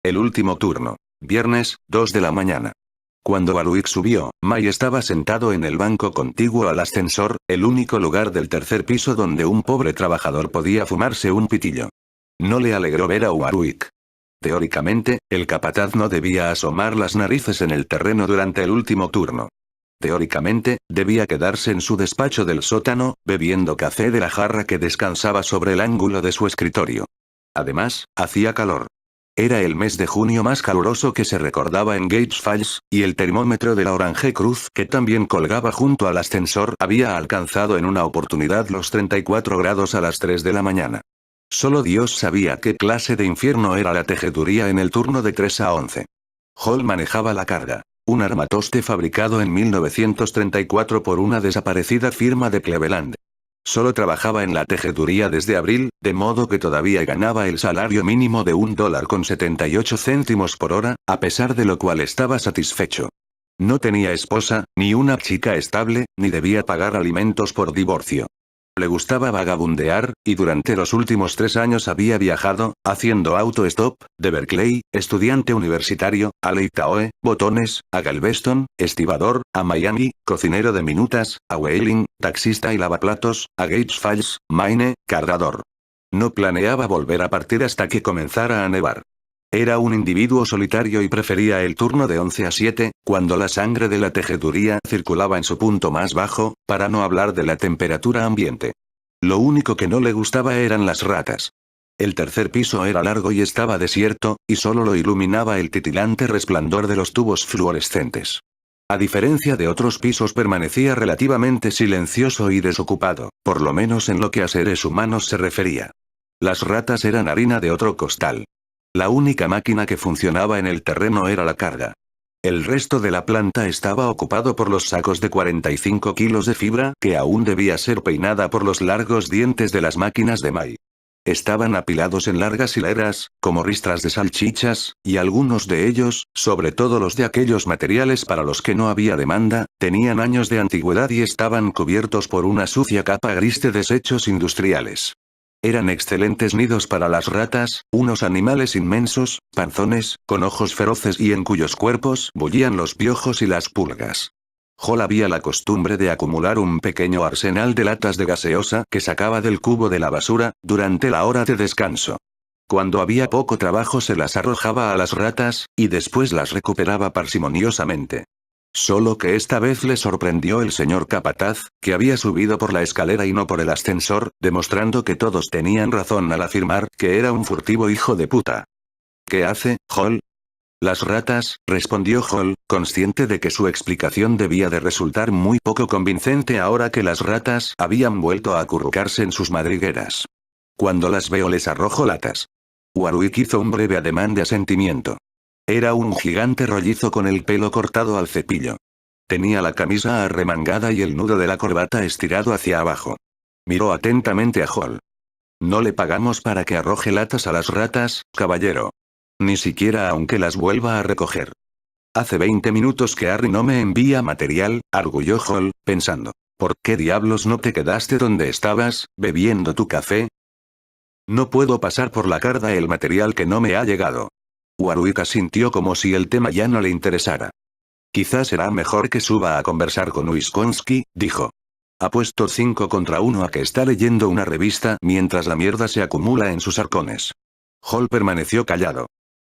El último turno. Viernes, 2 de la mañana. Cuando Warwick subió, Mai estaba sentado en el banco contiguo al ascensor, el único lugar del tercer piso donde un pobre trabajador podía fumarse un pitillo. No le alegró ver a Warwick. Teóricamente, el capataz no debía asomar las narices en el terreno durante el último turno. Teóricamente, debía quedarse en su despacho del sótano, bebiendo café de la jarra que descansaba sobre el ángulo de su escritorio. Además, hacía calor. Era el mes de junio más caluroso que se recordaba en Gates Falls, y el termómetro de la Orange Cruz que también colgaba junto al ascensor había alcanzado en una oportunidad los 34 grados a las 3 de la mañana. Solo Dios sabía qué clase de infierno era la tejeduría en el turno de 3 a 11. Hall manejaba la carga. Un armatoste fabricado en 1934 por una desaparecida firma de Cleveland. Solo trabajaba en la tejeduría desde abril, de modo que todavía ganaba el salario mínimo de $1.78 por hora, a pesar de lo cual estaba satisfecho. No tenía esposa, ni una chica estable, ni debía pagar alimentos por divorcio. Le gustaba vagabundear, y durante los últimos 3 años había viajado, haciendo auto-stop, de Berkeley, estudiante universitario, a Lake Tahoe, Botones, a Galveston, estibador, a Miami, cocinero de minutas, a Wheeling, taxista y lavaplatos, a Gates Falls, Maine, cargador. No planeaba volver a partir hasta que comenzara a nevar. Era un individuo solitario y prefería el turno de 11 a 7, cuando la sangre de la tejeduría circulaba en su punto más bajo, para no hablar de la temperatura ambiente. Lo único que no le gustaba eran las ratas. El tercer piso era largo y estaba desierto, y solo lo iluminaba el titilante resplandor de los tubos fluorescentes. A diferencia de otros pisos permanecía relativamente silencioso y desocupado, por lo menos en lo que a seres humanos se refería. Las ratas eran harina de otro costal. La única máquina que funcionaba en el terreno era la carga. El resto de la planta estaba ocupado por los sacos de 45 kilos de fibra que aún debía ser peinada por los largos dientes de las máquinas de Mai. Estaban apilados en largas hileras, como ristras de salchichas, y algunos de ellos, sobre todo los de aquellos materiales para los que no había demanda, tenían años de antigüedad y estaban cubiertos por una sucia capa gris de desechos industriales. Eran excelentes nidos para las ratas, unos animales inmensos, panzones, con ojos feroces y en cuyos cuerpos bullían los piojos y las pulgas. Hall había la costumbre de acumular un pequeño arsenal de latas de gaseosa que sacaba del cubo de la basura, durante la hora de descanso. Cuando había poco trabajo se las arrojaba a las ratas, y después las recuperaba parsimoniosamente. Solo que esta vez le sorprendió el señor capataz, que había subido por la escalera y no por el ascensor, demostrando que todos tenían razón al afirmar que era un furtivo hijo de puta. ¿Qué hace, Hall? Las ratas, respondió Hall, consciente de que su explicación debía de resultar muy poco convincente ahora que las ratas habían vuelto a acurrucarse en sus madrigueras. Cuando las veo les arrojo latas. Warwick hizo un breve ademán de asentimiento. Era un gigante rollizo con el pelo cortado al cepillo. Tenía la camisa arremangada y el nudo de la corbata estirado hacia abajo. Miró atentamente a Hall. No le pagamos para que arroje latas a las ratas, caballero. Ni siquiera aunque las vuelva a recoger. Hace 20 minutos que Harry no me envía material, arguyó Hall, pensando. ¿Por qué diablos no te quedaste donde estabas, bebiendo tu café? No puedo pasar por la carga el material que no me ha llegado. Warwick asintió como si el tema ya no le interesara. Quizás será mejor que suba a conversar con Wisconsin, dijo. Apuesto 5 contra 1 a que está leyendo una revista mientras la mierda se acumula en sus arcones. Hall permaneció callado.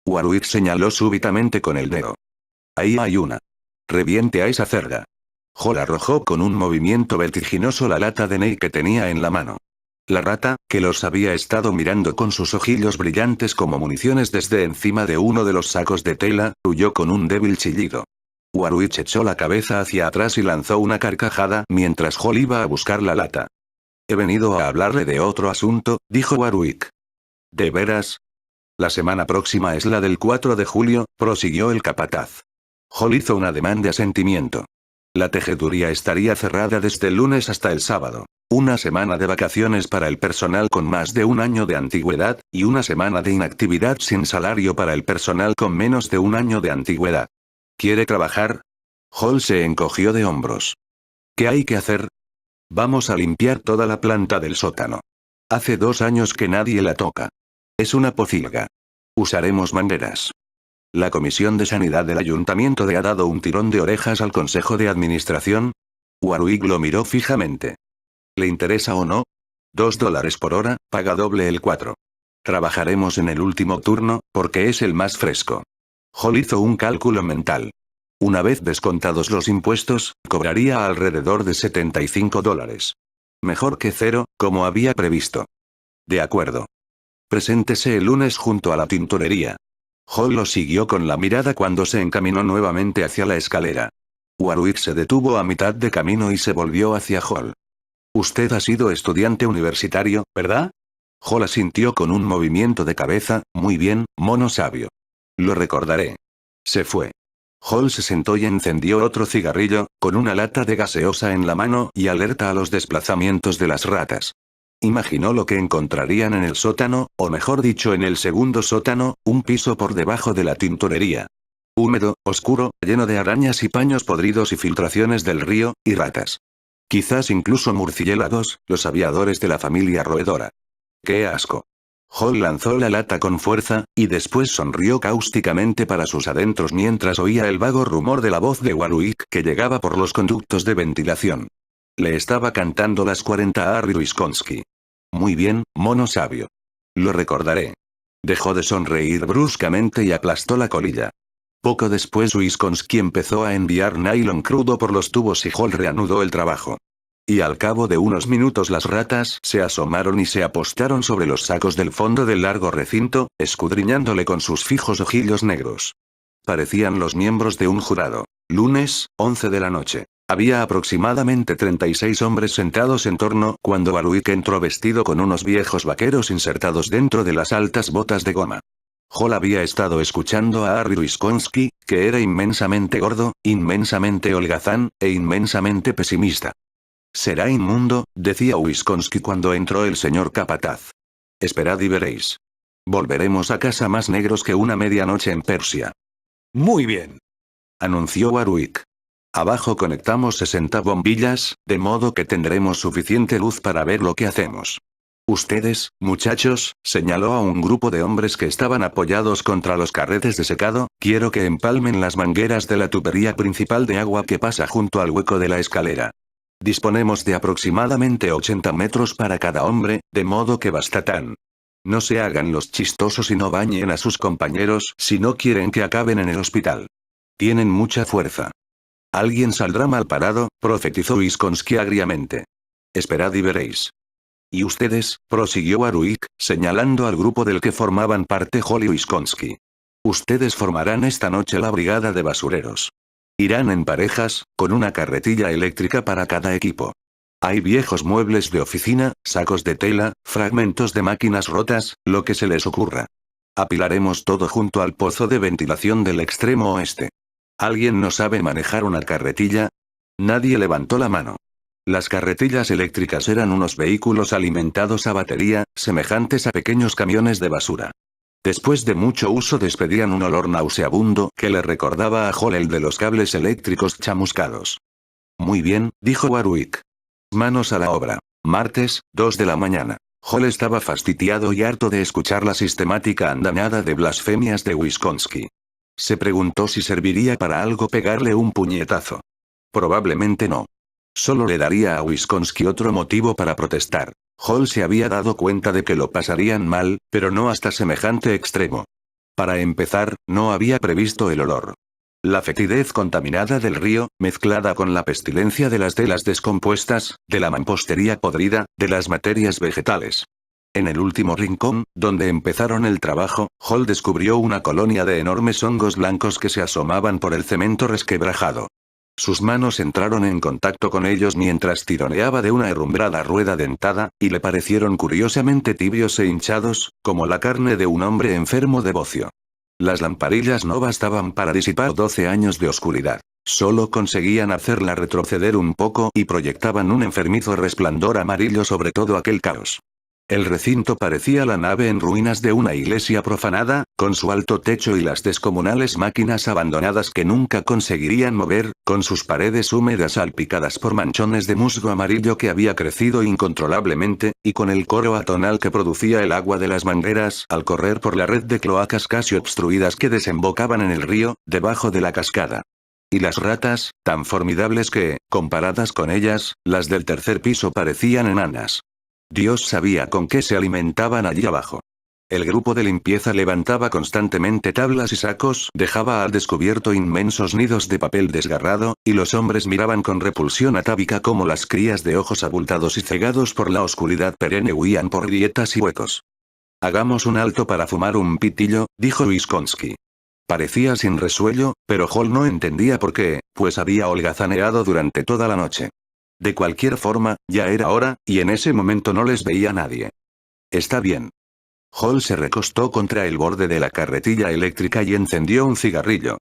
Warwick señaló súbitamente con el dedo. Ahí hay una. Reviente a esa cerda. Hall arrojó con un movimiento vertiginoso la lata de Ney que tenía en la mano. La rata, que los había estado mirando con sus ojillos brillantes como municiones desde encima de uno de los sacos de tela, huyó con un débil chillido. Warwick echó la cabeza hacia atrás y lanzó una carcajada mientras Hall iba a buscar la lata. He venido a hablarle de otro asunto, dijo Warwick. ¿De veras? La semana próxima es la del 4 de julio, prosiguió el capataz. Hall hizo un ademán de asentimiento. La tejeduría estaría cerrada desde el lunes hasta el sábado. Una semana de vacaciones para el personal con más de un año de antigüedad, y una semana de inactividad sin salario para el personal con menos de un año de antigüedad. ¿Quiere trabajar? Hall se encogió de hombros. ¿Qué hay que hacer? Vamos a limpiar toda la planta del sótano. Hace 2 años que nadie la toca. Es una pocilga. Usaremos mangueras. ¿La Comisión de Sanidad del Ayuntamiento le ha dado un tirón de orejas al Consejo de Administración? Warwick lo miró fijamente. ¿Le interesa o no? $2 por hora, paga doble el 4. Trabajaremos en el último turno, porque es el más fresco. Hall hizo un cálculo mental. Una vez descontados los impuestos, cobraría alrededor de $75. Mejor que cero, como había previsto. De acuerdo. Preséntese el lunes junto a la tintorería. Hall lo siguió con la mirada cuando se encaminó nuevamente hacia la escalera. Warwick se detuvo a mitad de camino y se volvió hacia Hall. Usted ha sido estudiante universitario, ¿verdad? Hall asintió con un movimiento de cabeza. Muy bien, mono sabio. Lo recordaré. Se fue. Hall se sentó y encendió otro cigarrillo, con una lata de gaseosa en la mano y alerta a los desplazamientos de las ratas. Imaginó lo que encontrarían en el sótano, o mejor dicho en el segundo sótano, un piso por debajo de la tintorería. Húmedo, oscuro, lleno de arañas y paños podridos y filtraciones del río, y ratas. Quizás incluso murciélagos, los aviadores de la familia roedora. ¡Qué asco! Hall lanzó la lata con fuerza, y después sonrió cáusticamente para sus adentros mientras oía el vago rumor de la voz de Warwick que llegaba por los conductos de ventilación. Le estaba cantando las 40 a Harry Wisconsin. Muy bien, mono sabio. Lo recordaré. Dejó de sonreír bruscamente y aplastó la colilla. Poco después Wisconsin empezó a enviar nylon crudo por los tubos y Hall reanudó el trabajo. Y al cabo de unos minutos las ratas se asomaron y se apostaron sobre los sacos del fondo del largo recinto, escudriñándole con sus fijos ojillos negros. Parecían los miembros de un jurado. Lunes, 11 de la noche. Había aproximadamente 36 hombres sentados en torno cuando Warwick entró vestido con unos viejos vaqueros insertados dentro de las altas botas de goma. Hall había estado escuchando a Harry Wisconsin, que era inmensamente gordo, inmensamente holgazán, e inmensamente pesimista. «Será inmundo», decía Wisconsin cuando entró el señor capataz. «Esperad y veréis. Volveremos a casa más negros que una medianoche en Persia». «Muy bien», anunció Warwick. «Abajo conectamos 60 bombillas, de modo que tendremos suficiente luz para ver lo que hacemos. Ustedes, muchachos», señaló a un grupo de hombres que estaban apoyados contra los carretes de secado, «quiero que empalmen las mangueras de la tubería principal de agua que pasa junto al hueco de la escalera. Disponemos de aproximadamente 80 metros para cada hombre, de modo que bastarán. No se hagan los chistosos y no bañen a sus compañeros si no quieren que acaben en el hospital. Tienen mucha fuerza». «Alguien saldrá mal parado», profetizó Wisconsin agriamente. «Esperad y veréis». «Y ustedes», prosiguió Warwick, señalando al grupo del que formaban parte Hall y Wisconsin. «Ustedes formarán esta noche la brigada de basureros. Irán en parejas, con una carretilla eléctrica para cada equipo. Hay viejos muebles de oficina, sacos de tela, fragmentos de máquinas rotas, lo que se les ocurra. Apilaremos todo junto al pozo de ventilación del extremo oeste. ¿Alguien no sabe manejar una carretilla?» Nadie levantó la mano. Las carretillas eléctricas eran unos vehículos alimentados a batería, semejantes a pequeños camiones de basura. Después de mucho uso despedían un olor nauseabundo que le recordaba a Hall el de los cables eléctricos chamuscados. «Muy bien», dijo Warwick. «Manos a la obra». Martes, 2 de la mañana. Hall estaba fastidiado y harto de escuchar la sistemática andanada de blasfemias de Wisconsin. Se preguntó si serviría para algo pegarle un puñetazo. Probablemente no. Solo le daría a Wisconsin otro motivo para protestar. Hall se había dado cuenta de que lo pasarían mal, pero no hasta semejante extremo. Para empezar, no había previsto el olor. La fetidez contaminada del río, mezclada con la pestilencia de las telas descompuestas, de la mampostería podrida, de las materias vegetales. En el último rincón, donde empezaron el trabajo, Hall descubrió una colonia de enormes hongos blancos que se asomaban por el cemento resquebrajado. Sus manos entraron en contacto con ellos mientras tironeaba de una herrumbrada rueda dentada, y le parecieron curiosamente tibios e hinchados, como la carne de un hombre enfermo de bocio. Las lamparillas no bastaban para disipar 12 años de oscuridad. Solo conseguían hacerla retroceder un poco y proyectaban un enfermizo resplandor amarillo sobre todo aquel caos. El recinto parecía la nave en ruinas de una iglesia profanada, con su alto techo y las descomunales máquinas abandonadas que nunca conseguirían mover, con sus paredes húmedas salpicadas por manchones de musgo amarillo que había crecido incontrolablemente, y con el coro atonal que producía el agua de las mangueras al correr por la red de cloacas casi obstruidas que desembocaban en el río, debajo de la cascada. Y las ratas, tan formidables que, comparadas con ellas, las del tercer piso parecían enanas. Dios sabía con qué se alimentaban allí abajo. El grupo de limpieza levantaba constantemente tablas y sacos, dejaba al descubierto inmensos nidos de papel desgarrado, y los hombres miraban con repulsión atávica cómo las crías de ojos abultados y cegados por la oscuridad perenne huían por grietas y huecos. Hagamos un alto para fumar un pitillo, dijo Wisconsin. Parecía sin resuello, pero Hall no entendía por qué, pues había holgazaneado durante toda la noche. De cualquier forma, ya era hora, y en ese momento no les veía nadie. Está bien. Hall se recostó contra el borde de la carretilla eléctrica y encendió un cigarrillo.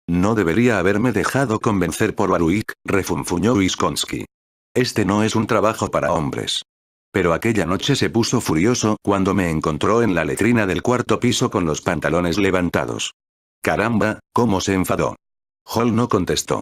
No debería haberme dejado convencer por Warwick, refunfuñó Wisconsin. Este no es un trabajo para hombres. Pero aquella noche se puso furioso cuando me encontró en la letrina del cuarto piso con los pantalones levantados. Caramba, cómo se enfadó. Hall no contestó.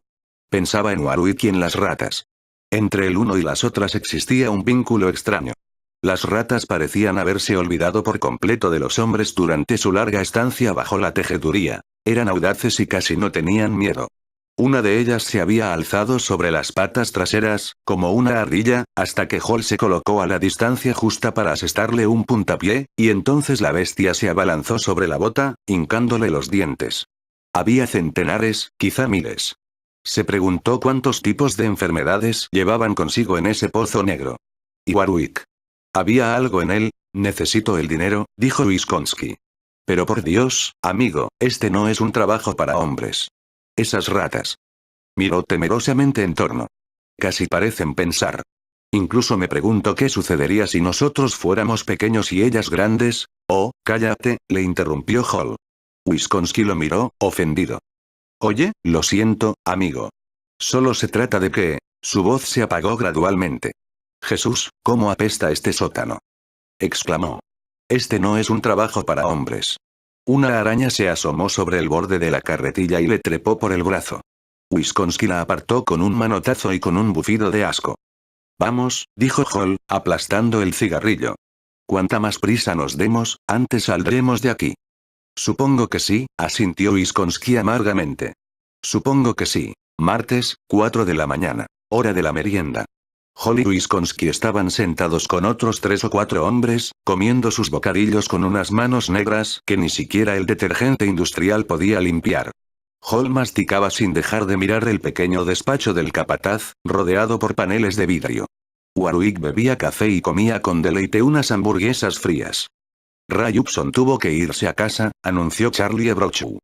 Pensaba en Warwick y en las ratas. Entre el uno y las otras existía un vínculo extraño. Las ratas parecían haberse olvidado por completo de los hombres durante su larga estancia bajo la tejeduría. Eran audaces y casi no tenían miedo. Una de ellas se había alzado sobre las patas traseras, como una ardilla, hasta que Hall se colocó a la distancia justa para asestarle un puntapié, y entonces la bestia se abalanzó sobre la bota, hincándole los dientes. Había centenares, quizá miles. Se preguntó cuántos tipos de enfermedades llevaban consigo en ese pozo negro. Y Warwick. Había algo en él. Necesito el dinero, dijo Wisconsin. Pero por Dios, amigo, este no es un trabajo para hombres. Esas ratas. Miró temerosamente en torno. Casi parecen pensar. Incluso me pregunto qué sucedería si nosotros fuéramos pequeños y ellas grandes. Oh, cállate, le interrumpió Hall. Wisconsin lo miró, ofendido. Oye, lo siento, amigo. Solo se trata de que... Su voz se apagó gradualmente. Jesús, cómo apesta este sótano. Exclamó. Este no es un trabajo para hombres. Una araña se asomó sobre el borde de la carretilla y le trepó por el brazo. Wisconsin la apartó con un manotazo y con un bufido de asco. Vamos, dijo Hall, aplastando el cigarrillo. Cuanta más prisa nos demos, antes saldremos de aquí. Supongo que sí, asintió Wisconsin amargamente. Supongo que sí. Martes, 4 de la mañana. Hora de la merienda. Hall y Wisconsin estaban sentados con otros 3 o 4 hombres, comiendo sus bocadillos con unas manos negras que ni siquiera el detergente industrial podía limpiar. Hall masticaba sin dejar de mirar el pequeño despacho del capataz, rodeado por paneles de vidrio. Warwick bebía café y comía con deleite unas hamburguesas frías. Ray Upson tuvo que irse a casa, anunció Charlie Brochu.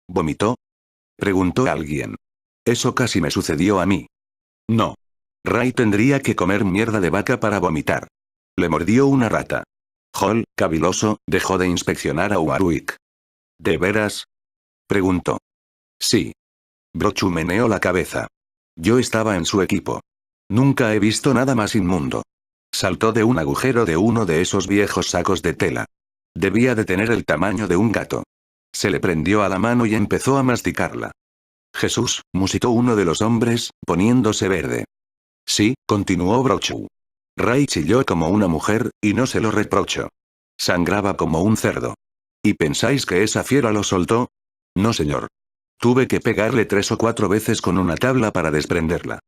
¿Vomitó? Preguntó alguien. Eso casi me sucedió a mí. No. Ray tendría que comer mierda de vaca para vomitar. Le mordió una rata. Hall, caviloso, dejó de inspeccionar a Warwick. ¿De veras? Preguntó. Sí. Brochu meneó la cabeza. Yo estaba en su equipo. Nunca he visto nada más inmundo. Saltó de un agujero de uno de esos viejos sacos de tela. Debía de tener el tamaño de un gato. Se le prendió a la mano y empezó a masticarla. Jesús, musitó uno de los hombres, poniéndose verde. Sí, continuó Brochu. Ray chilló como una mujer, y no se lo reprocho. Sangraba como un cerdo. ¿Y pensáis que esa fiera lo soltó? No, señor. Tuve que pegarle 3 o 4 veces con una tabla para desprenderla.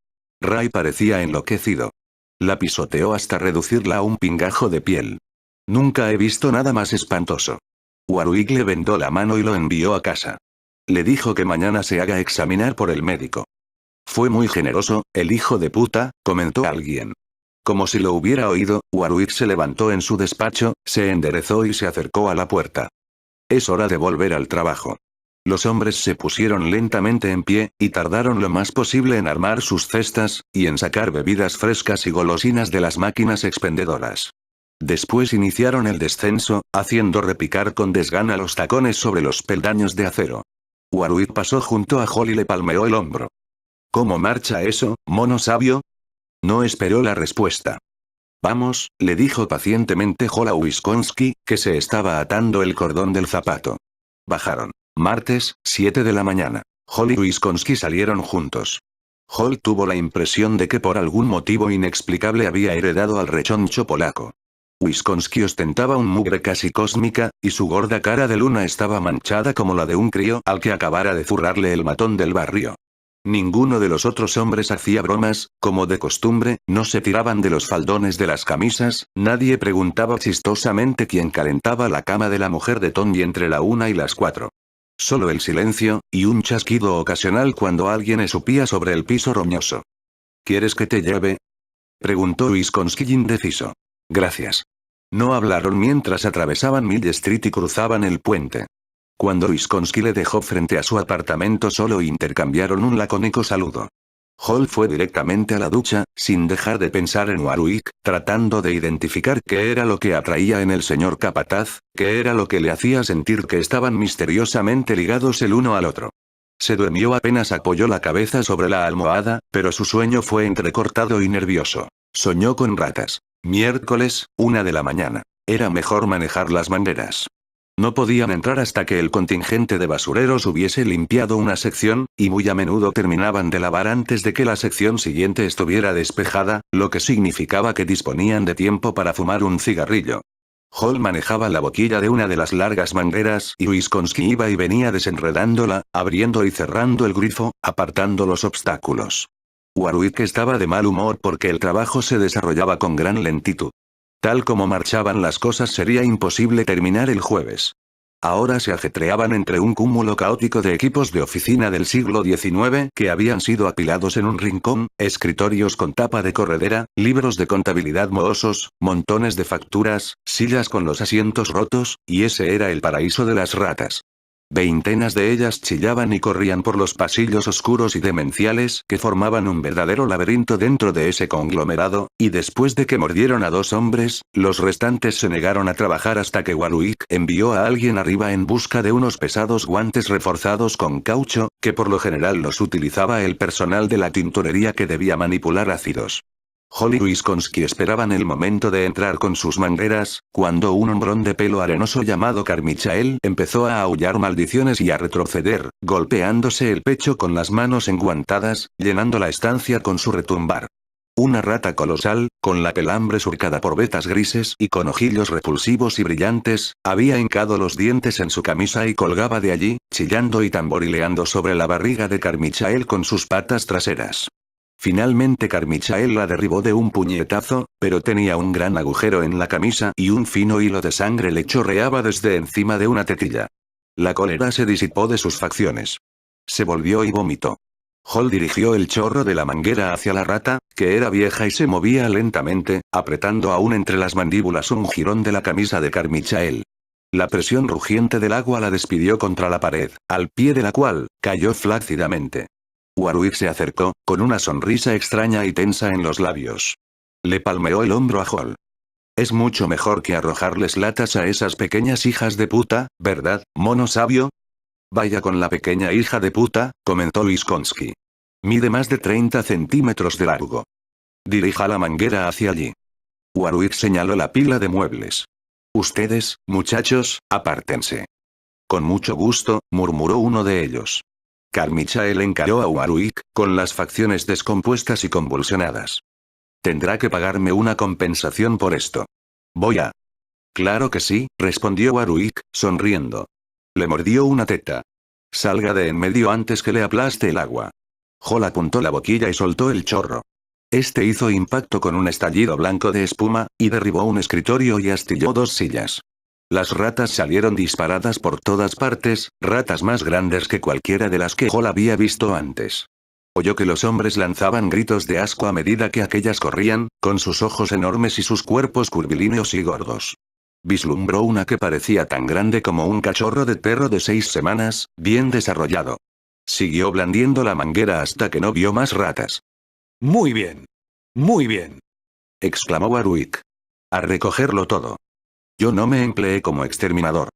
Ray parecía enloquecido. La pisoteó hasta reducirla a un pingajo de piel. Nunca he visto nada más espantoso. Warwick le vendó la mano y lo envió a casa. Le dijo que mañana se haga examinar por el médico. Fue muy generoso, el hijo de puta, comentó alguien. Como si lo hubiera oído, Warwick se levantó en su despacho, se enderezó y se acercó a la puerta. Es hora de volver al trabajo. Los hombres se pusieron lentamente en pie, y tardaron lo más posible en armar sus cestas, y en sacar bebidas frescas y golosinas de las máquinas expendedoras. Después iniciaron el descenso, haciendo repicar con desgana los tacones sobre los peldaños de acero. Warwick pasó junto a Hall y le palmeó el hombro. ¿Cómo marcha eso, mono sabio? No esperó la respuesta. Vamos, le dijo pacientemente Hall a Wisconsin, que se estaba atando el cordón del zapato. Bajaron. Martes, 7 de la mañana. Hall y Wisconsin salieron juntos. Hall tuvo la impresión de que por algún motivo inexplicable había heredado al rechoncho polaco. Wisconsin ostentaba un mugre casi cósmica, y su gorda cara de luna estaba manchada como la de un crío al que acabara de zurrarle el matón del barrio. Ninguno de los otros hombres hacía bromas, como de costumbre, no se tiraban de los faldones de las camisas, nadie preguntaba chistosamente quién calentaba la cama de la mujer de Tony entre la 1 y las 4. Solo el silencio, y un chasquido ocasional cuando alguien esupía sobre el piso roñoso. ¿Quieres que te lleve?, preguntó Wisconsin indeciso. Gracias. No hablaron mientras atravesaban Mill Street y cruzaban el puente. Cuando Wisconsin le dejó frente a su apartamento solo intercambiaron un lacónico saludo. Hall fue directamente a la ducha, sin dejar de pensar en Warwick, tratando de identificar qué era lo que atraía en el señor capataz, qué era lo que le hacía sentir que estaban misteriosamente ligados el uno al otro. Se durmió apenas apoyó la cabeza sobre la almohada, pero su sueño fue entrecortado y nervioso. Soñó con ratas. Miércoles, 1 de la mañana. Era mejor manejar las mangueras. No podían entrar hasta que el contingente de basureros hubiese limpiado una sección, y muy a menudo terminaban de lavar antes de que la sección siguiente estuviera despejada, lo que significaba que disponían de tiempo para fumar un cigarrillo. Hall manejaba la boquilla de una de las largas mangueras y Wisconsin iba y venía desenredándola, abriendo y cerrando el grifo, apartando los obstáculos. Warwick estaba de mal humor porque el trabajo se desarrollaba con gran lentitud. Tal como marchaban las cosas sería imposible terminar el jueves. Ahora se ajetreaban entre un cúmulo caótico de equipos de oficina del siglo XIX que habían sido apilados en un rincón, escritorios con tapa de corredera, libros de contabilidad mohosos, montones de facturas, sillas con los asientos rotos, y ese era el paraíso de las ratas. Veintenas de ellas chillaban y corrían por los pasillos oscuros y demenciales que formaban un verdadero laberinto dentro de ese conglomerado, y después de que mordieron a 2 hombres, los restantes se negaron a trabajar hasta que Warwick envió a alguien arriba en busca de unos pesados guantes reforzados con caucho, que por lo general los utilizaba el personal de la tintorería que debía manipular ácidos. Hall y Wisconsin esperaban el momento de entrar con sus mangueras, cuando un hombrón de pelo arenoso llamado Carmichael empezó a aullar maldiciones y a retroceder, golpeándose el pecho con las manos enguantadas, llenando la estancia con su retumbar. Una rata colosal, con la pelambre surcada por vetas grises y con ojillos repulsivos y brillantes, había hincado los dientes en su camisa y colgaba de allí, chillando y tamborileando sobre la barriga de Carmichael con sus patas traseras. Finalmente Carmichael la derribó de un puñetazo, pero tenía un gran agujero en la camisa y un fino hilo de sangre le chorreaba desde encima de una tetilla. La cólera se disipó de sus facciones. Se volvió y vomitó. Hall dirigió el chorro de la manguera hacia la rata, que era vieja y se movía lentamente, apretando aún entre las mandíbulas un jirón de la camisa de Carmichael. La presión rugiente del agua la despidió contra la pared, al pie de la cual, cayó flácidamente. Warwick se acercó, con una sonrisa extraña y tensa en los labios. Le palmeó el hombro a Hall. Es mucho mejor que arrojarles latas a esas pequeñas hijas de puta, ¿verdad, mono sabio? Vaya con la pequeña hija de puta, comentó Wisconsin. Mide más de 30 centímetros de largo. Dirija la manguera hacia allí. Warwick señaló la pila de muebles. Ustedes, muchachos, apártense. Con mucho gusto, murmuró uno de ellos. Carmichael encaró a Warwick, con las facciones descompuestas y convulsionadas. Tendrá que pagarme una compensación por esto. Voy a... Claro que sí, respondió Warwick, sonriendo. Le mordió una teta. Salga de en medio antes que le aplaste el agua. Hall apuntó la boquilla y soltó el chorro. Este hizo impacto con un estallido blanco de espuma, y derribó un escritorio y astilló 2 sillas. Las ratas salieron disparadas por todas partes, ratas más grandes que cualquiera de las que Hall había visto antes. Oyó que los hombres lanzaban gritos de asco a medida que aquellas corrían, con sus ojos enormes y sus cuerpos curvilíneos y gordos. Vislumbró una que parecía tan grande como un cachorro de perro de 6 semanas, bien desarrollado. Siguió blandiendo la manguera hasta que no vio más ratas. «Muy bien. Muy bien», exclamó Warwick. «A recogerlo todo. Yo no me empleé como exterminador»,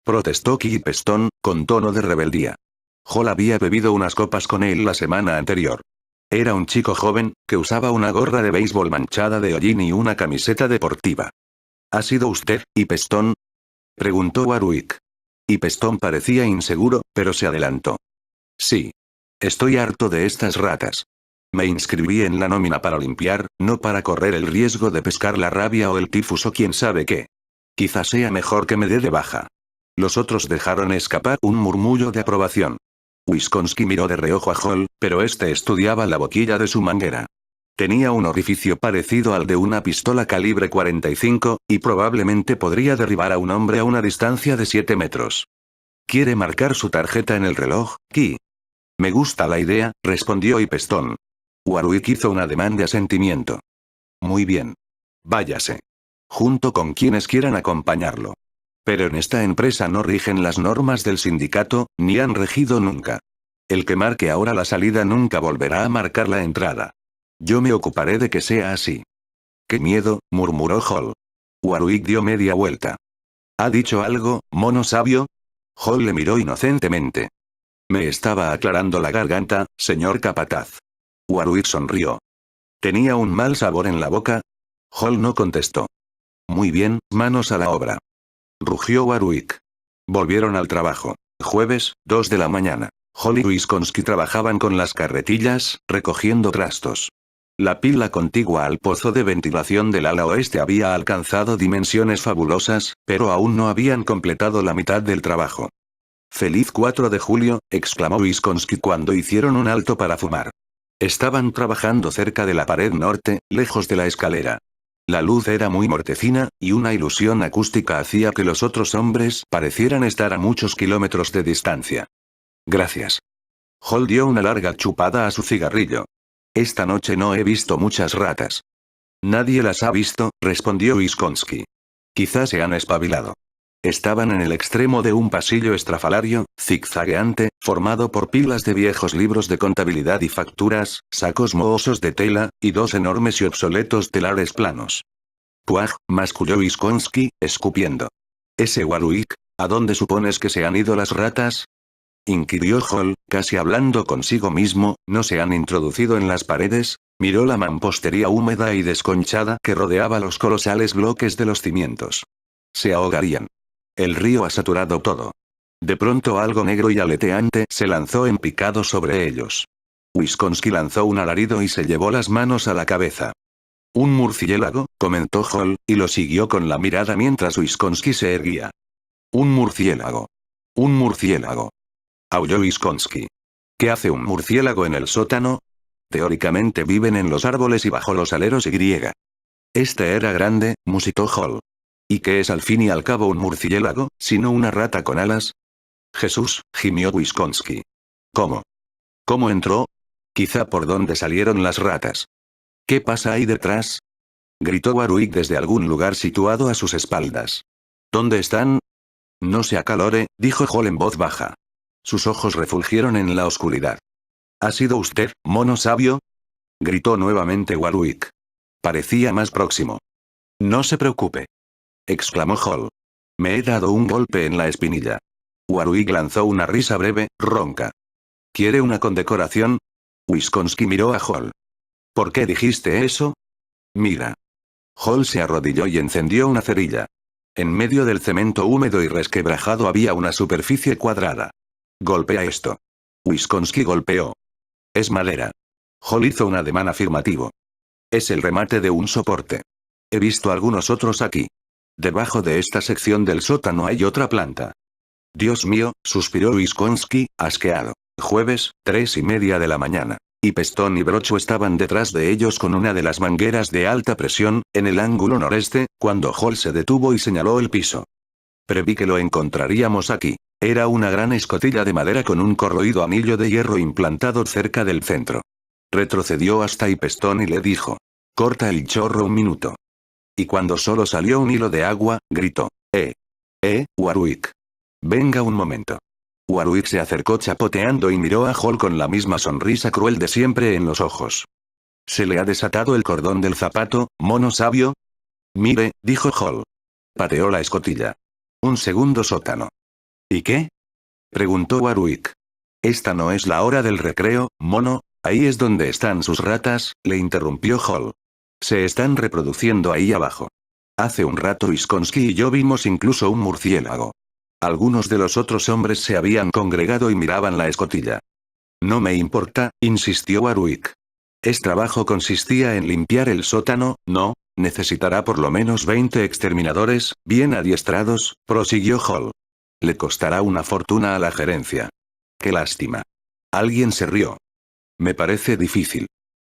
protestó Kip Stone, con tono de rebeldía. Hall había bebido unas copas con él la semana anterior. Era un chico joven, que usaba una gorra de béisbol manchada de hollín y una camiseta deportiva. ¿Ha sido usted, Ipestón? Preguntó Warwick. Ipestón parecía inseguro, pero se adelantó. Sí. Estoy harto de estas ratas. Me inscribí en la nómina para limpiar, no para correr el riesgo de pescar la rabia o el tifus o quién sabe qué. Quizás sea mejor que me dé de baja. Los otros dejaron escapar un murmullo de aprobación. Wisconsin miró de reojo a Hall, pero este estudiaba la boquilla de su manguera. Tenía un orificio parecido al de una pistola calibre 45, y probablemente podría derribar a un hombre a una distancia de 7 metros. ¿Quiere marcar su tarjeta en el reloj, Key? Me gusta la idea, respondió Ipestón. Warwick hizo un ademán de asentimiento. Muy bien. Váyase. Junto con quienes quieran acompañarlo. Pero en esta empresa no rigen las normas del sindicato, ni han regido nunca. El que marque ahora la salida nunca volverá a marcar la entrada. Yo me ocuparé de que sea así. ¡Qué miedo!, murmuró Hall. Warwick dio media vuelta. ¿Ha dicho algo, mono sabio? Hall le miró inocentemente. Me estaba aclarando la garganta, señor capataz. Warwick sonrió. ¿Tenía un mal sabor en la boca? Hall no contestó. Muy bien, manos a la obra. Rugió Warwick. Volvieron al trabajo. Jueves, 2 de la mañana. Hall y Wisconsin trabajaban con las carretillas, recogiendo trastos. La pila contigua al pozo de ventilación del ala oeste había alcanzado dimensiones fabulosas, pero aún no habían completado la mitad del trabajo. «¡Feliz 4 de julio!», exclamó Wisconsin cuando hicieron un alto para fumar. Estaban trabajando cerca de la pared norte, lejos de la escalera. La luz era muy mortecina, y una ilusión acústica hacía que los otros hombres parecieran estar a muchos kilómetros de distancia. Gracias. Hall dio una larga chupada a su cigarrillo. Esta noche no he visto muchas ratas. Nadie las ha visto, respondió Wisconsin. Quizás se han espabilado. Estaban en el extremo de un pasillo estrafalario, zigzagueante, formado por pilas de viejos libros de contabilidad y facturas, sacos mohosos de tela, y dos enormes y obsoletos telares planos. «Puaj», masculló Wisconsin, escupiendo. «Ese Warwick, ¿a dónde supones que se han ido las ratas?», inquirió Hall, casi hablando consigo mismo. «¿No se han introducido en las paredes?». Miró la mampostería húmeda y desconchada que rodeaba los colosales bloques de los cimientos. Se ahogarían. El río ha saturado todo. De pronto algo negro y aleteante se lanzó en picado sobre ellos. Wisconsin lanzó un alarido y se llevó las manos a la cabeza. «Un murciélago», comentó Hall, y lo siguió con la mirada mientras Wisconsin se erguía. «Un murciélago. Un murciélago», aulló Wisconsin. «¿Qué hace un murciélago en el sótano?». «Teóricamente viven en los árboles y bajo los aleros y». «Este era grande», musitó Hall. «¿Y qué es al fin y al cabo un murciélago, sino una rata con alas?». «Jesús», gimió Wisconsin. «¿Cómo? ¿Cómo entró?». «Quizá por donde salieron las ratas». «¿Qué pasa ahí detrás?», gritó Warwick desde algún lugar situado a sus espaldas. «¿Dónde están?». «No se acalore», dijo Hall en voz baja. Sus ojos refulgieron en la oscuridad. «¿Ha sido usted, mono sabio?», gritó nuevamente Warwick. Parecía más próximo. «No se preocupe», exclamó Hall. «Me he dado un golpe en la espinilla». Warwick lanzó una risa breve, ronca. «¿Quiere una condecoración?». Wisconsin miró a Hall. «¿Por qué dijiste eso?». «Mira». Hall se arrodilló y encendió una cerilla. En medio del cemento húmedo y resquebrajado había una superficie cuadrada. «Golpea esto». Wisconsin golpeó. «Es madera». Hall hizo un ademán afirmativo. «Es el remate de un soporte. He visto algunos otros aquí. Debajo de esta sección del sótano hay otra planta». «Dios mío», suspiró Wisconsin, asqueado. Jueves, 3:30 de la mañana. Ipestón y Brocho estaban detrás de ellos con una de las mangueras de alta presión, en el ángulo noreste, cuando Hall se detuvo y señaló el piso. «Preví que lo encontraríamos aquí». Era una gran escotilla de madera con un corroído anillo de hierro implantado cerca del centro. Retrocedió hasta Ipestón y le dijo: «Corta el chorro un minuto». Y cuando solo salió un hilo de agua, gritó: Warwick. Venga un momento». Warwick se acercó chapoteando y miró a Hall con la misma sonrisa cruel de siempre en los ojos. «¿Se le ha desatado el cordón del zapato, mono sabio?». «Mire», dijo Hall. Pateó la escotilla. «Un segundo sótano». «¿Y qué?», preguntó Warwick. «Esta no es la hora del recreo, mono». Ahí es donde están sus ratas, le interrumpió Hall. Se están reproduciendo ahí abajo. Hace un rato Wisconsin y yo vimos incluso un murciélago. Algunos de los otros hombres se habían congregado y miraban la escotilla. No me importa, insistió Warwick. Este trabajo consistía en limpiar el sótano, ¿no? Necesitará por lo menos 20 exterminadores, bien adiestrados, prosiguió Hall. Le costará una fortuna a la gerencia. Qué lástima. Alguien se rió. Me parece difícil.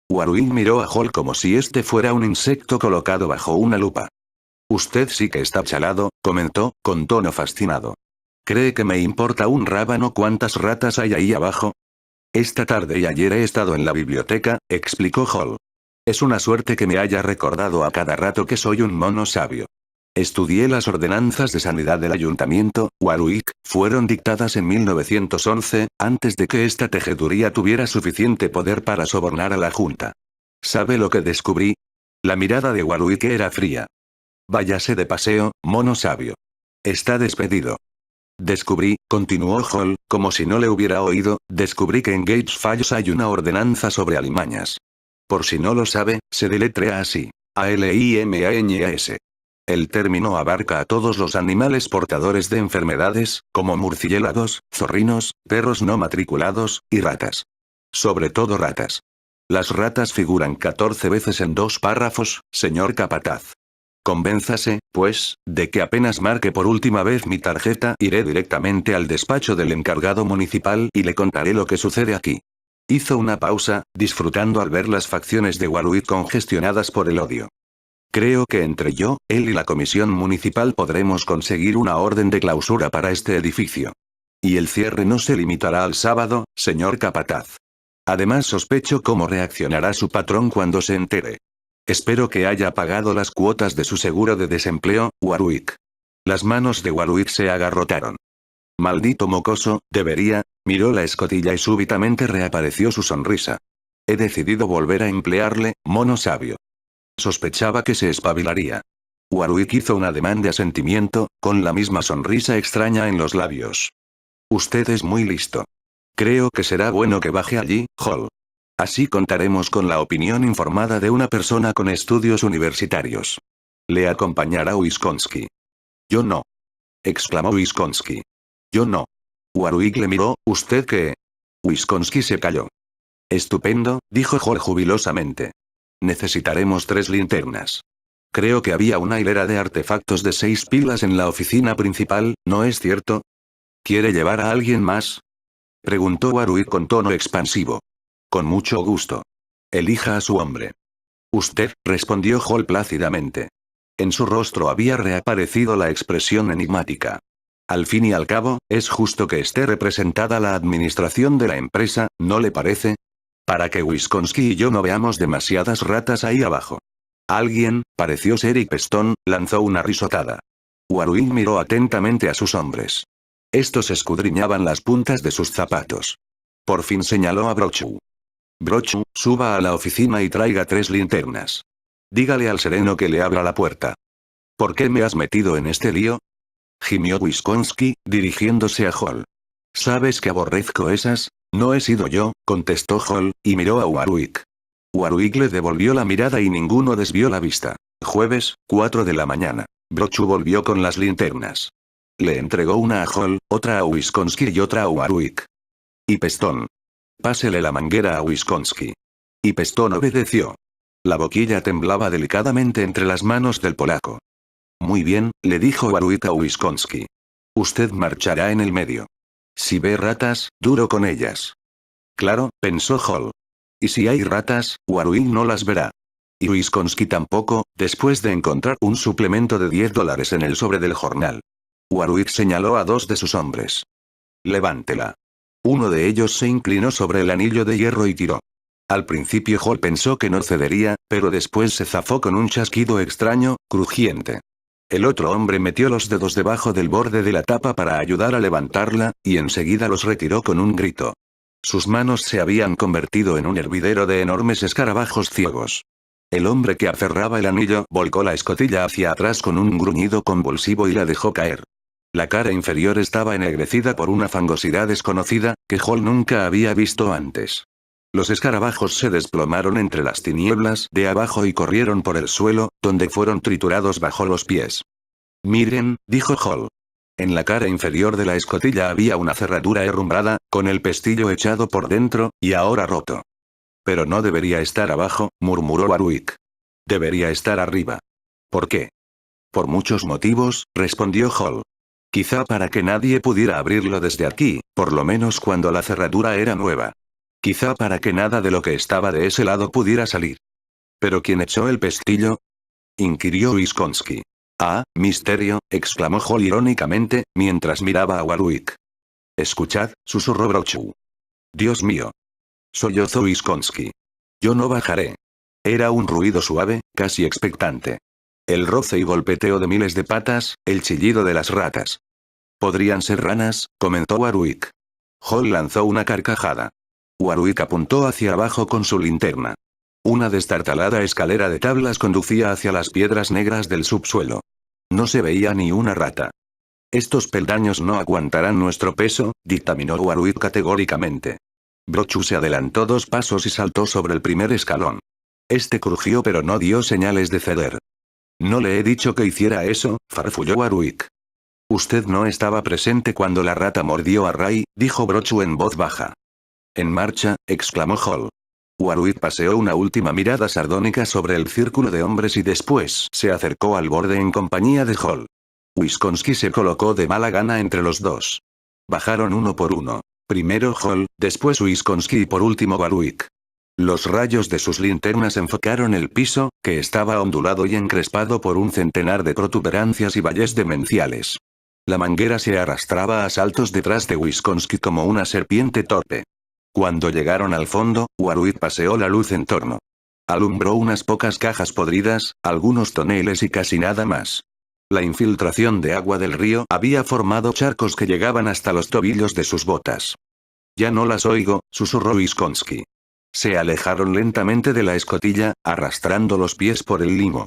Warwick miró a Hall como si este fuera un insecto colocado bajo una lupa. Usted sí que está chalado, comentó, con tono fascinado. ¿Cree que me importa un rábano cuántas ratas hay ahí abajo? Esta tarde y ayer he estado en la biblioteca, explicó Hall. Es una suerte que me haya recordado a cada rato que soy un mono sabio. Estudié las ordenanzas de sanidad del ayuntamiento, Warwick, fueron dictadas en 1911, antes de que esta tejeduría tuviera suficiente poder para sobornar a la junta. ¿Sabe lo que descubrí? La mirada de Warwick era fría. Váyase de paseo, mono sabio. Está despedido. Descubrí, continuó Hall, como si no le hubiera oído, descubrí que en Gates Falls hay una ordenanza sobre alimañas. Por si no lo sabe, se deletrea así. ALIMANAS. El término abarca a todos los animales portadores de enfermedades, como murciélagos, zorrinos, perros no matriculados, y ratas. Sobre todo ratas. Las ratas figuran 14 veces en 2 párrafos, señor capataz. Convénzase, pues, de que apenas marque por última vez mi tarjeta, iré directamente al despacho del encargado municipal y le contaré lo que sucede aquí. Hizo una pausa, disfrutando al ver las facciones de Warwick congestionadas por el odio. Creo que entre yo, él y la comisión municipal podremos conseguir una orden de clausura para este edificio. Y el cierre no se limitará al sábado, señor capataz. Además sospecho cómo reaccionará su patrón cuando se entere. Espero que haya pagado las cuotas de su seguro de desempleo, Warwick. Las manos de Warwick se agarrotaron. Maldito mocoso, debería, miró la escotilla y súbitamente reapareció su sonrisa. He decidido volver a emplearle, mono sabio. Sospechaba que se espabilaría. Warwick hizo un ademán de asentimiento, con la misma sonrisa extraña en los labios. Usted es muy listo. Creo que será bueno que baje allí, Hall. Así contaremos con la opinión informada de una persona con estudios universitarios. Le acompañará Wisconsin. Yo no. Exclamó Wisconsin. Yo no. Warwick le miró, ¿usted qué? Wisconsin se calló. Estupendo, dijo Hall jubilosamente. Necesitaremos 3 linternas. Creo que había una hilera de artefactos de 6 pilas en la oficina principal, ¿no es cierto? ¿Quiere llevar a alguien más? Preguntó Warwick con tono expansivo. Con mucho gusto. Elija a su hombre. Usted, respondió Hall plácidamente. En su rostro había reaparecido la expresión enigmática. Al fin y al cabo, es justo que esté representada la administración de la empresa, ¿no le parece? Para que Wisconsin y yo no veamos demasiadas ratas ahí abajo. Alguien, pareció ser Eric Peston, lanzó una risotada. Warwick miró atentamente a sus hombres. Estos escudriñaban las puntas de sus zapatos. Por fin señaló a Brochu. Brochu, suba a la oficina y traiga 3 linternas. Dígale al sereno que le abra la puerta. ¿Por qué me has metido en este lío? Gimió Wisconsin, dirigiéndose a Hall. ¿Sabes que aborrezco esas? No he sido yo, contestó Hall, y miró a Warwick. Warwick le devolvió la mirada y ninguno desvió la vista. Jueves, 4 de la mañana. Brochu volvió con las linternas. Le entregó una a Hall, otra a Wisconsin y otra a Warwick. Y Peston. Pásele la manguera a Wisconsin. Y Peston obedeció. La boquilla temblaba delicadamente entre las manos del polaco. Muy bien, le dijo Warwick a Wisconsin. Usted marchará en el medio. Si ve ratas, duro con ellas. Claro, pensó Hall. Y si hay ratas, Warwick no las verá. Y Wisconsin tampoco, después de encontrar un suplemento de $10 en el sobre del jornal. Warwick señaló a 2 de sus hombres. Levántela. Uno de ellos se inclinó sobre el anillo de hierro y tiró. Al principio Hall pensó que no cedería, pero después se zafó con un chasquido extraño, crujiente. El otro hombre metió los dedos debajo del borde de la tapa para ayudar a levantarla, y enseguida los retiró con un grito. Sus manos se habían convertido en un hervidero de enormes escarabajos ciegos. El hombre que aferraba el anillo volcó la escotilla hacia atrás con un gruñido convulsivo y la dejó caer. La cara inferior estaba ennegrecida por una fangosidad desconocida, que Hall nunca había visto antes. Los escarabajos se desplomaron entre las tinieblas de abajo y corrieron por el suelo, donde fueron triturados bajo los pies. Miren, dijo Hall. En la cara inferior de la escotilla había una cerradura herrumbrada, con el pestillo echado por dentro, y ahora roto. Pero no debería estar abajo, murmuró Warwick. Debería estar arriba. ¿Por qué? Por muchos motivos, respondió Hall. Quizá para que nadie pudiera abrirlo desde aquí, por lo menos cuando la cerradura era nueva. Quizá para que nada de lo que estaba de ese lado pudiera salir. ¿Pero quién echó el pestillo?, inquirió Wisconsin. Ah, misterio, exclamó Hall irónicamente, mientras miraba a Warwick. Escuchad, susurró Brochu. Dios mío. Sollozó Wisconsin. Yo no bajaré. Era un ruido suave, casi expectante. El roce y golpeteo de miles de patas, el chillido de las ratas. Podrían ser ranas, comentó Warwick. Hall lanzó una carcajada. Warwick apuntó hacia abajo con su linterna. Una destartalada escalera de tablas conducía hacia las piedras negras del subsuelo. No se veía ni una rata. Estos peldaños no aguantarán nuestro peso, dictaminó Warwick categóricamente. Brochu se adelantó 2 pasos y saltó sobre el primer escalón. Este crujió pero no dio señales de ceder. No le he dicho que hiciera eso, farfulló Warwick. Usted no estaba presente cuando la rata mordió a Ray, dijo Brochu en voz baja. En marcha, exclamó Hall. Warwick paseó una última mirada sardónica sobre el círculo de hombres y después se acercó al borde en compañía de Hall. Wisconsin se colocó de mala gana entre los dos. Bajaron uno por uno. Primero Hall, después Wisconsin y por último Warwick. Los rayos de sus linternas enfocaron el piso, que estaba ondulado y encrespado por un centenar de protuberancias y valles demenciales. La manguera se arrastraba a saltos detrás de Wisconsin como una serpiente torpe. Cuando llegaron al fondo, Warwick paseó la luz en torno. Alumbró unas pocas cajas podridas, algunos toneles y casi nada más. La infiltración de agua del río había formado charcos que llegaban hasta los tobillos de sus botas. Ya no las oigo, susurró Wisconsin. Se alejaron lentamente de la escotilla, arrastrando los pies por el limo.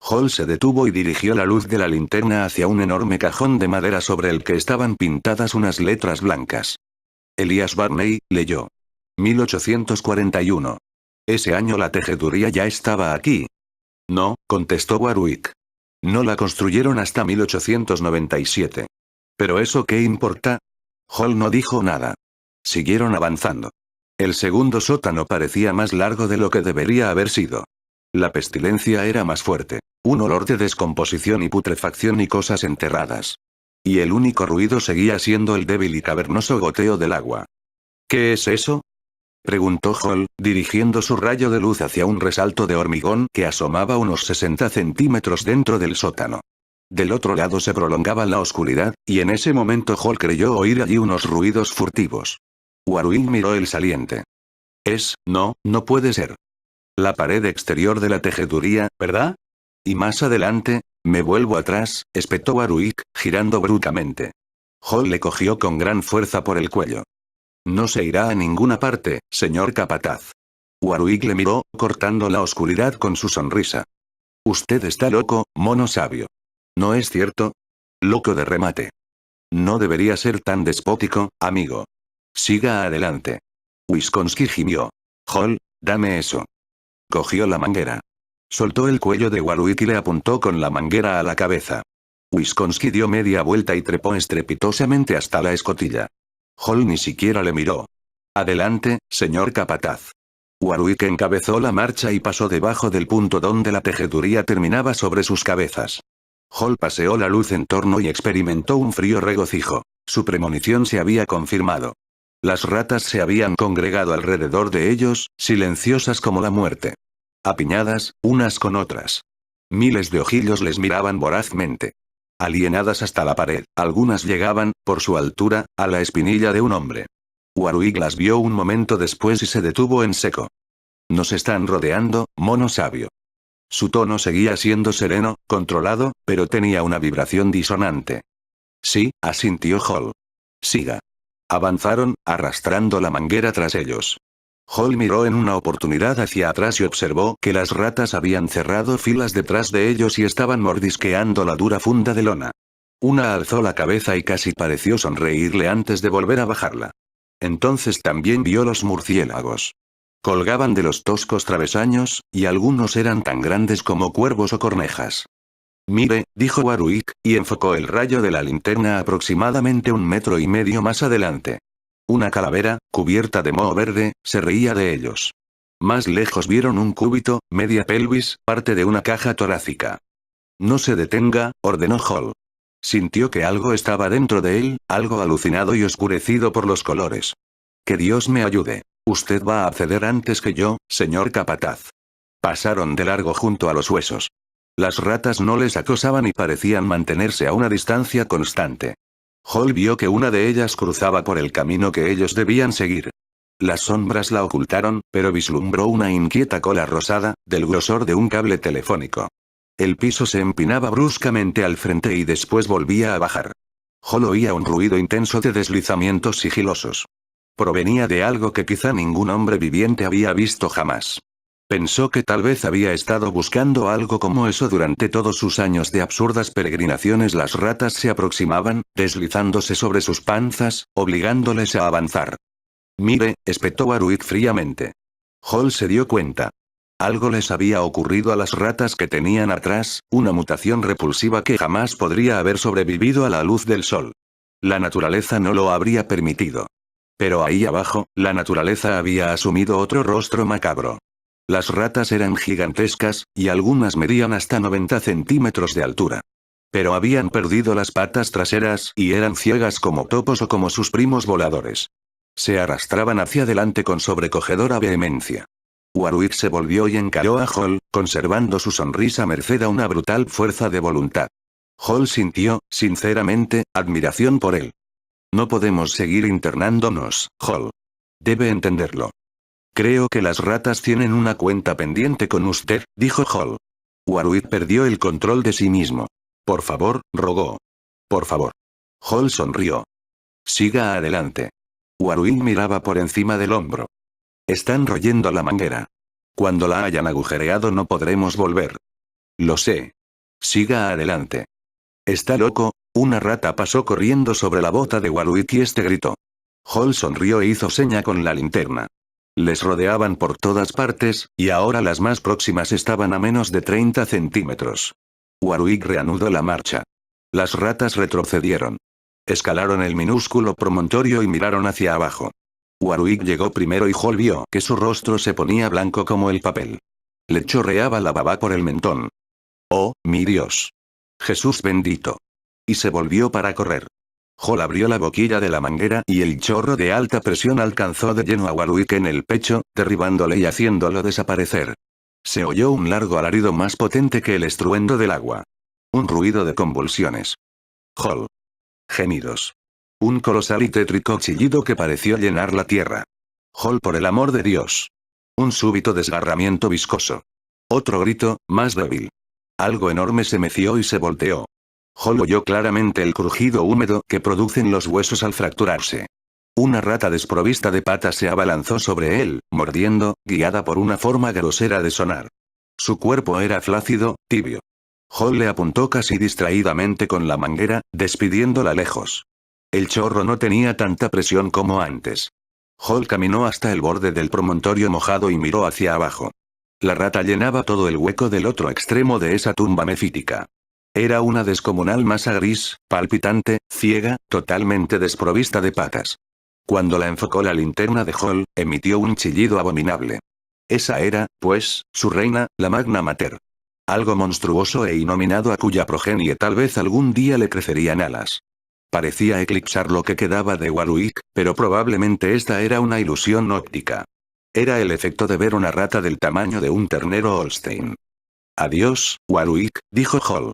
Hall se detuvo y dirigió la luz de la linterna hacia un enorme cajón de madera sobre el que estaban pintadas unas letras blancas. Elias Barney, leyó. 1841. Ese año la tejeduría ya estaba aquí. No, contestó Warwick. No la construyeron hasta 1897. ¿Pero eso qué importa? Hall no dijo nada. Siguieron avanzando. El segundo sótano parecía más largo de lo que debería haber sido. La pestilencia era más fuerte. Un olor de descomposición y putrefacción y cosas enterradas. Y el único ruido seguía siendo el débil y cavernoso goteo del agua. ¿Qué es eso?, preguntó Hall, dirigiendo su rayo de luz hacia un resalto de hormigón que asomaba unos 60 centímetros dentro del sótano. Del otro lado se prolongaba la oscuridad, y en ese momento Hall creyó oír allí unos ruidos furtivos. Warwick miró el saliente. No puede ser. La pared exterior de la tejeduría, ¿verdad? Y más adelante, me vuelvo atrás, espetó Warwick, girando bruscamente. Hall le cogió con gran fuerza por el cuello. No se irá a ninguna parte, señor capataz. Warwick le miró, cortando la oscuridad con su sonrisa. Usted está loco, mono sabio. ¿No es cierto? Loco de remate. No debería ser tan despótico, amigo. Siga adelante. Wisconsin gimió. Hall, dame eso. Cogió la manguera. Soltó el cuello de Warwick y le apuntó con la manguera a la cabeza. Wisconsin dio media vuelta y trepó estrepitosamente hasta la escotilla. Hall ni siquiera le miró. Adelante, señor capataz. Warwick encabezó la marcha y pasó debajo del punto donde la tejeduría terminaba sobre sus cabezas. Hall paseó la luz en torno y experimentó un frío regocijo. Su premonición se había confirmado. Las ratas se habían congregado alrededor de ellos, silenciosas como la muerte. Apiñadas, unas con otras. Miles de ojillos les miraban vorazmente. Alienadas hasta la pared, algunas llegaban, por su altura, a la espinilla de un hombre. Warwick las vio un momento después y se detuvo en seco. Nos están rodeando, mono sabio. Su tono seguía siendo sereno, controlado, pero tenía una vibración disonante. Sí, asintió Hall. Siga. Avanzaron, arrastrando la manguera tras ellos. Hall miró en una oportunidad hacia atrás y observó que las ratas habían cerrado filas detrás de ellos y estaban mordisqueando la dura funda de lona. Una alzó la cabeza y casi pareció sonreírle antes de volver a bajarla. Entonces también vio los murciélagos. Colgaban de los toscos travesaños, y algunos eran tan grandes como cuervos o cornejas. Mire, dijo Warwick, y enfocó el rayo de la linterna aproximadamente 1,5 metros más adelante. Una calavera, cubierta de moho verde, se reía de ellos. Más lejos vieron un cúbito, media pelvis, parte de una caja torácica. No se detenga, ordenó Hall. Sintió que algo estaba dentro de él, algo alucinado y oscurecido por los colores. Que Dios me ayude. Usted va a acceder antes que yo, señor capataz. Pasaron de largo junto a los huesos. Las ratas no les acosaban y parecían mantenerse a una distancia constante. Hall vio que una de ellas cruzaba por el camino que ellos debían seguir. Las sombras la ocultaron, pero vislumbró una inquieta cola rosada, del grosor de un cable telefónico. El piso se empinaba bruscamente al frente y después volvía a bajar. Hall oía un ruido intenso de deslizamientos sigilosos. Provenía de algo que quizá ningún hombre viviente había visto jamás. Pensó que tal vez había estado buscando algo como eso durante todos sus años de absurdas peregrinaciones. Las ratas se aproximaban, deslizándose sobre sus panzas, obligándoles a avanzar. Mire, espetó Warwick fríamente. Hall se dio cuenta. Algo les había ocurrido a las ratas que tenían atrás, una mutación repulsiva que jamás podría haber sobrevivido a la luz del sol. La naturaleza no lo habría permitido. Pero ahí abajo, la naturaleza había asumido otro rostro macabro. Las ratas eran gigantescas, y algunas medían hasta 90 centímetros de altura. Pero habían perdido las patas traseras y eran ciegas como topos o como sus primos voladores. Se arrastraban hacia adelante con sobrecogedora vehemencia. Warwick se volvió y encaró a Hall, conservando su sonrisa merced a una brutal fuerza de voluntad. Hall sintió, sinceramente, admiración por él. No podemos seguir internándonos, Hall. Debe entenderlo. Creo que las ratas tienen una cuenta pendiente con usted, dijo Hall. Warwick perdió el control de sí mismo. Por favor, rogó. Por favor. Hall sonrió. Siga adelante. Warwick miraba por encima del hombro. Están royendo la manguera. Cuando la hayan agujereado no podremos volver. Lo sé. Siga adelante. ¿Está loco? Una rata pasó corriendo sobre la bota de Warwick y este gritó. Hall sonrió e hizo seña con la linterna. Les rodeaban por todas partes, y ahora las más próximas estaban a menos de 30 centímetros. Warwick reanudó la marcha. Las ratas retrocedieron. Escalaron el minúsculo promontorio y miraron hacia abajo. Warwick llegó primero y Hall vio que su rostro se ponía blanco como el papel. Le chorreaba la baba por el mentón. ¡Oh, mi Dios! ¡Jesús bendito! Y se volvió para correr. Hall abrió la boquilla de la manguera y el chorro de alta presión alcanzó de lleno a Warwick en el pecho, derribándole y haciéndolo desaparecer. Se oyó un largo alarido más potente que el estruendo del agua. Un ruido de convulsiones. Hall. Gemidos. Un colosal y tétrico chillido que pareció llenar la tierra. Hall, por el amor de Dios. Un súbito desgarramiento viscoso. Otro grito, más débil. Algo enorme se meció y se volteó. Hall oyó claramente el crujido húmedo que producen los huesos al fracturarse. Una rata desprovista de patas se abalanzó sobre él, mordiendo, guiada por una forma grosera de sonar. Su cuerpo era flácido, tibio. Hall le apuntó casi distraídamente con la manguera, despidiéndola lejos. El chorro no tenía tanta presión como antes. Hall caminó hasta el borde del promontorio mojado y miró hacia abajo. La rata llenaba todo el hueco del otro extremo de esa tumba mefítica. Era una descomunal masa gris, palpitante, ciega, totalmente desprovista de patas. Cuando la enfocó la linterna de Hall, emitió un chillido abominable. Esa era, pues, su reina, la Magna Mater. Algo monstruoso e innominado a cuya progenie tal vez algún día le crecerían alas. Parecía eclipsar lo que quedaba de Warwick, pero probablemente esta era una ilusión óptica. Era el efecto de ver una rata del tamaño de un ternero Holstein. Adiós, Warwick, dijo Hall.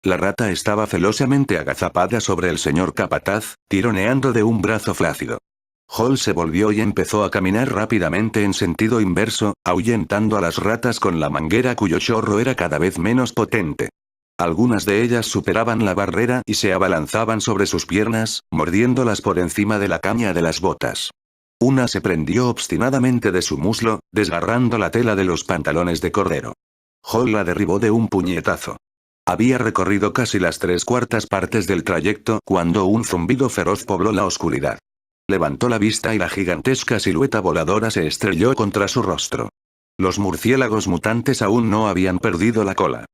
La rata estaba celosamente agazapada sobre el señor capataz, tironeando de un brazo flácido. Hall se volvió y empezó a caminar rápidamente en sentido inverso, ahuyentando a las ratas con la manguera cuyo chorro era cada vez menos potente. Algunas de ellas superaban la barrera y se abalanzaban sobre sus piernas, mordiéndolas por encima de la caña de las botas. Una se prendió obstinadamente de su muslo, desgarrando la tela de los pantalones de cordero. Hall la derribó de un puñetazo. Había recorrido casi las 3/4 partes del trayecto cuando un zumbido feroz pobló la oscuridad. Levantó la vista y la gigantesca silueta voladora se estrelló contra su rostro. Los murciélagos mutantes aún no habían perdido la cola.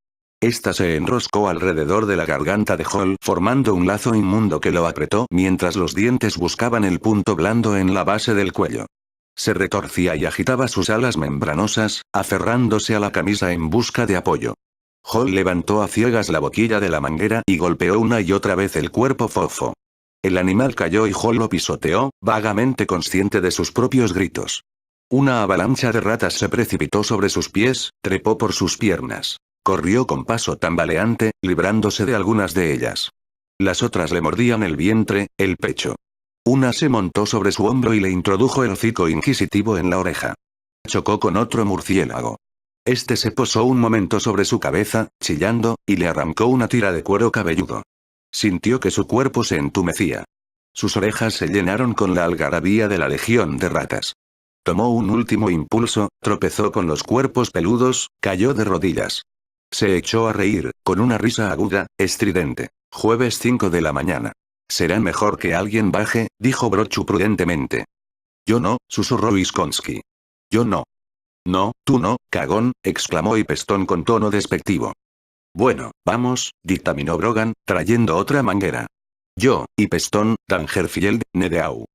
Esta se enroscó alrededor de la garganta de Hall, formando un lazo inmundo que lo apretó mientras los dientes buscaban el punto blando en la base del cuello. Se retorcía y agitaba sus alas membranosas, aferrándose a la camisa en busca de apoyo. Hall levantó a ciegas la boquilla de la manguera y golpeó una y otra vez el cuerpo fofo. El animal cayó y Hall lo pisoteó, vagamente consciente de sus propios gritos. Una avalancha de ratas se precipitó sobre sus pies, trepó por sus piernas. Corrió con paso tambaleante, librándose de algunas de ellas. Las otras le mordían el vientre, el pecho. Una se montó sobre su hombro y le introdujo el hocico inquisitivo en la oreja. Chocó con otro murciélago. Este se posó un momento sobre su cabeza, chillando, y le arrancó una tira de cuero cabelludo. Sintió que su cuerpo se entumecía. Sus orejas se llenaron con la algarabía de la legión de ratas. Tomó un último impulso, tropezó con los cuerpos peludos, cayó de rodillas. Se echó a reír, con una risa aguda, estridente. Jueves 5 de la mañana. Será mejor que alguien baje, dijo Brochu prudentemente. Yo no, susurró Wisconsin. Yo no. No, tú no, cagón, exclamó Ipestón con tono despectivo. Bueno, vamos, dictaminó Brogan, trayendo otra manguera. Yo, Ipestón, Dangerfield, Nedeau.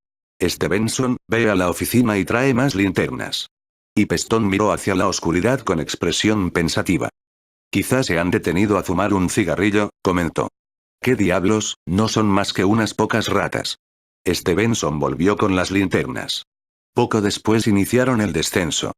Stevenson, ve a la oficina y trae más linternas. Ipestón miró hacia la oscuridad con expresión pensativa. Quizás se han detenido a fumar un cigarrillo, comentó. ¿Qué diablos? No son más que unas pocas ratas. Stevenson volvió con las linternas. Poco después iniciaron el descenso.